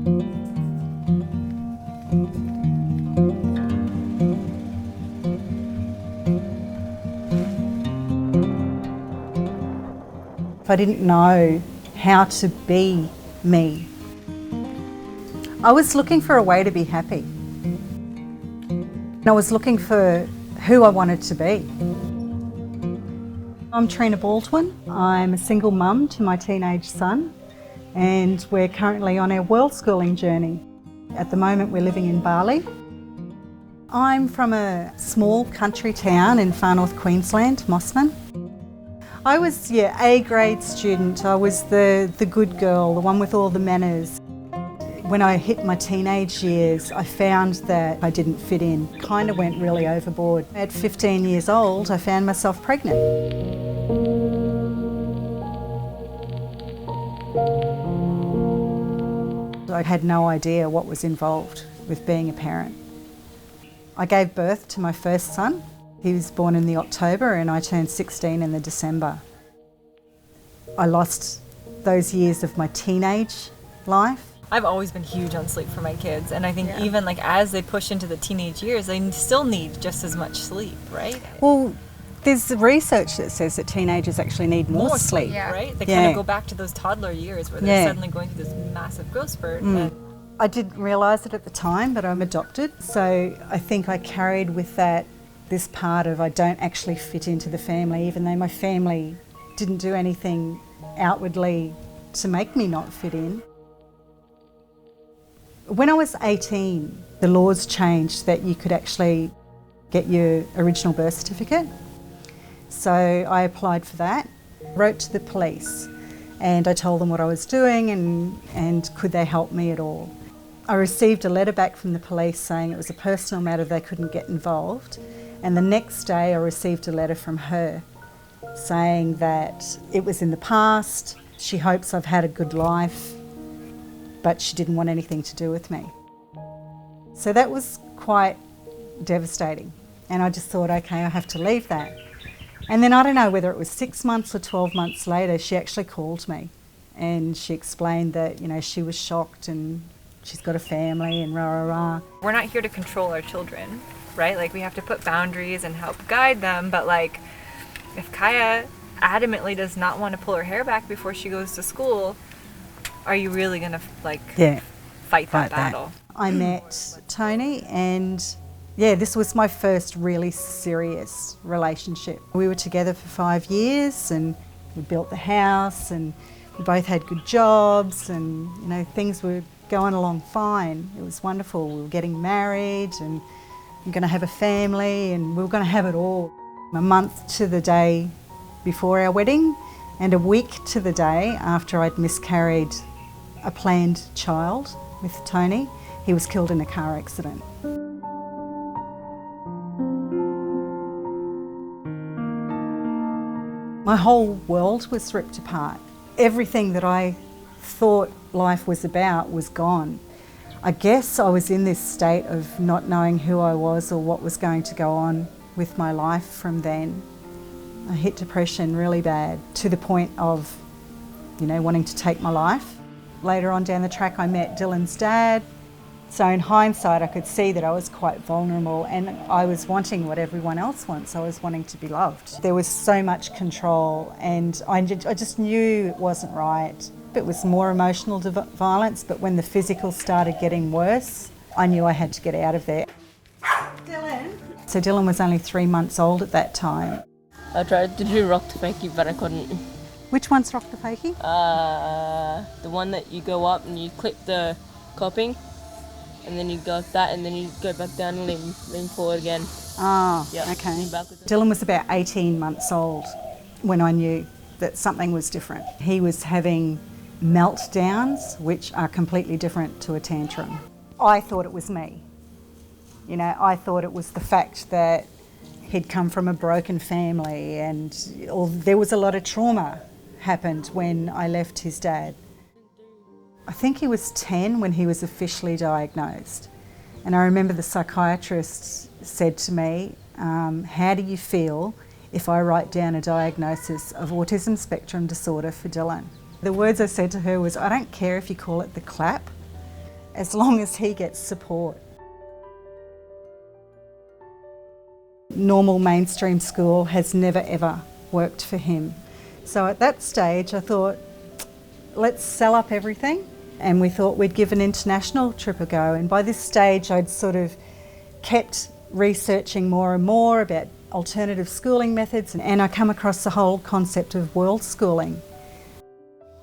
I didn't know how to be me. I was looking for a way to be happy. I was looking for who I wanted to be. I'm Trina Baldwin. I'm a single mum to my teenage son, and we're currently on our world schooling journey. At the moment we're living in Bali. I'm from a small country town in far north Queensland, Mossman. I was, A grade student. I was the good girl, the one with all the manners. When I hit my teenage years, I found that I didn't fit in. Kind of went really overboard. At 15 years old, I found myself pregnant. I had no idea what was involved with being a parent. I gave birth to my first son. He was born in the October and I turned 16 in the December. I lost those years of my teenage life. I've always been huge on sleep for my kids, and I think even like as they push into the teenage years, they still need just as much sleep, right? Well, there's research that says that teenagers actually need more sleep. Right? They kind of go back to those toddler years where they're suddenly going through this massive growth spurt. And I didn't realise it at the time, but I'm adopted, so I think I carried with that this part of I don't actually fit into the family, even though my family didn't do anything outwardly to make me not fit in. When I was 18, the laws changed that you could actually get your original birth certificate. So I applied for that, wrote to the police, and I told them what I was doing and could they help me at all. I received a letter back from the police saying it was a personal matter, they couldn't get involved. And the next day I received a letter from her saying that it was in the past, she hopes I've had a good life, but she didn't want anything to do with me. So that was quite devastating. And I just thought, okay, I have to leave that. And then I don't know whether it was 6 months or 12 months later, she actually called me and she explained that, she was shocked and she's got a family and rah, rah, rah. We're not here to control our children, right? Like we have to put boundaries and help guide them, but like if Kaya adamantly does not want to pull her hair back before she goes to school, are you really going to fight that battle? I met Tony and this was my first really serious relationship. We were together for 5 years and we built the house and we both had good jobs and things were going along fine. It was wonderful. We were getting married and we were going to have a family and we were going to have it all. A month to the day before our wedding and a week to the day after I'd miscarried a planned child with Tony, he was killed in a car accident. My whole world was ripped apart. Everything that I thought life was about was gone. I guess I was in this state of not knowing who I was or what was going to go on with my life from then. I hit depression really bad to the point of, wanting to take my life. Later on down the track I met Dylan's dad. So in hindsight I could see that I was quite vulnerable and I was wanting what everyone else wants. I was wanting to be loved. There was so much control and I just knew it wasn't right. It was more emotional violence, but when the physical started getting worse, I knew I had to get out of there. Dylan? So Dylan was only 3 months old at that time. I tried to do rock to fakie, but I couldn't. Which one's rock the fakie? The one that you go up and you clip the coping, and then you go like that, and then you go back down and lean forward again. Oh, okay. Dylan was about 18 months old when I knew that something was different. He was having meltdowns, which are completely different to a tantrum. I thought it was me. I thought it was the fact that he'd come from a broken family and there was a lot of trauma happened when I left his dad. I think he was 10 when he was officially diagnosed. And I remember the psychiatrist said to me, how do you feel if I write down a diagnosis of autism spectrum disorder for Dylan? The words I said to her was, I don't care if you call it the clap, as long as he gets support. Normal mainstream school has never ever worked for him. So at that stage I thought, let's sell up everything, and we thought we'd give an international trip a go. And by this stage I'd sort of kept researching more and more about alternative schooling methods, and I come across the whole concept of world schooling.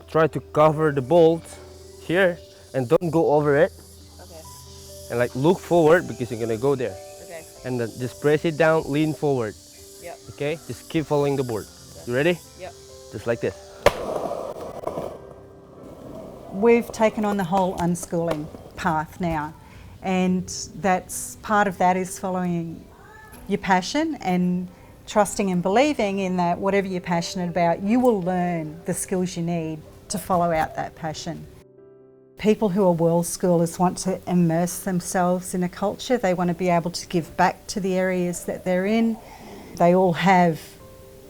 Try to cover the bolt here and don't go over it. Okay. And like look forward because you're gonna go there. Okay. And then just press it down, lean forward. Yep. Okay? Just keep following the board. You ready? Yep. Just like this. We've taken on the whole unschooling path now, and that's part of that is following your passion and trusting and believing in that whatever you're passionate about, you will learn the skills you need to follow out that passion. People who are world schoolers want to immerse themselves in a culture. They want to be able to give back to the areas that they're in. They all have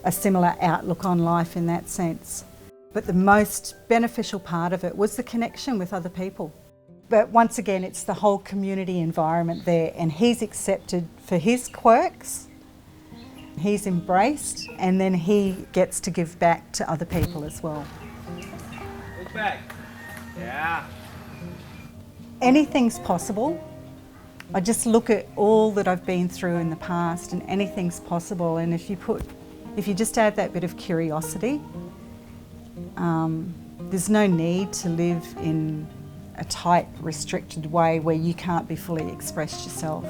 a similar outlook on life in that sense. But the most beneficial part of it was the connection with other people. But once again, it's the whole community environment there, and he's accepted for his quirks, he's embraced, and then he gets to give back to other people as well. Look back. Yeah. Anything's possible. I just look at all that I've been through in the past, and anything's possible. And if you just add that bit of curiosity, there's no need to live in a tight, restricted way where you can't be fully expressed yourself.